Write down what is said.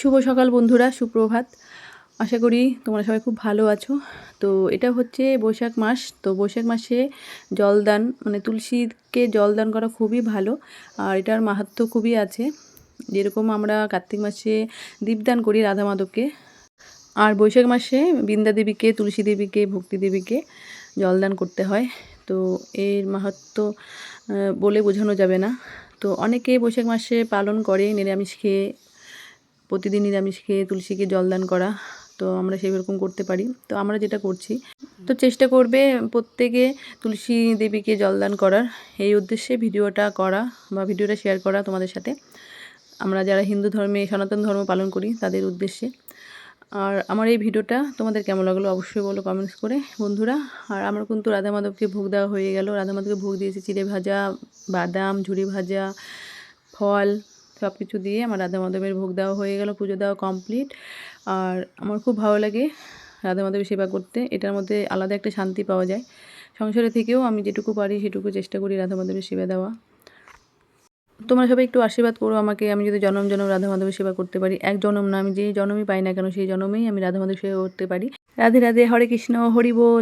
শুভ সকাল বন্ধুরা, সুপ্রভাত। আশা করি তোমরা সবাই খুব ভালো আছো। তো এটা হচ্ছে বৈশাখ মাস। তো বৈশাখ মাসে জলদান মানে তুলসীকে জলদান করা খুবই ভালো, আর এটার মাহাত্ম্য খুবই আছে। যেরকম আমরা কার্তিক মাসে দীপদান করি রাধা মাধবকে, আর বৈশাখ মাসে বৃন্দা দেবীকে, তুলসী দেবীকে, ভক্তি দেবীকে জলদান করতে হয়। তো এর মাহাত্ম্য বলে বোঝানো যাবে না। তো অনেকে বৈশাখ মাসে পালন করে নিরামিষ খেয়ে, প্রতিদিন নিরামিষ খেয়ে তুলসীকে জলদান করা। তো আমরা সেরকম করতে পারি। তো আমরা যেটা করছি, তো চেষ্টা করবে প্রত্যেকে তুলসী দেবীকে জলদান করার। এই উদ্দেশ্যে ভিডিওটা করা বা ভিডিওটা শেয়ার করা তোমাদের সাথে, আমরা যারা হিন্দু ধর্মে সনাতন ধর্ম পালন করি তাদের উদ্দেশ্যে। আর আমার এই ভিডিওটা তোমাদের কেমন লাগলো অবশ্যই বলো কমেন্টস করে বন্ধুরা। আর আমার কিন্তু রাধা মাধবকে ভোগ দেওয়া হয়ে গেল। রাধা মাধবকে ভোগ দিয়েছি চিড়ে ভাজা, বাদাম, ঝুরি ভাজা, ফল সব কিছু দিয়ে আমার রাধা মাধবের ভোগ দেওয়া হয়ে গেল, পুজো দেওয়া কমপ্লিট। আর আমার খুব ভালো লাগে রাধা মাধবের সেবা করতে। এটার মধ্যে আলাদা একটা শান্তি পাওয়া যায়। সংসারে থেকেও আমি যেটুকু পারি সেটুকু চেষ্টা করি রাধা মাধবের সেবা দেওয়া। তোমরা সবাই একটু আশীর্বাদ করো আমাকে, আমি যদি জনম জনম রাধা মাধবের সেবা করতে পারি। এক জনম না, আমি যে জনমই পাই না কেন সেই জনমেই আমি রাধা মাধবের সেবা করতে পারি। রাধে রাধে, হরে কৃষ্ণ, হরি বল।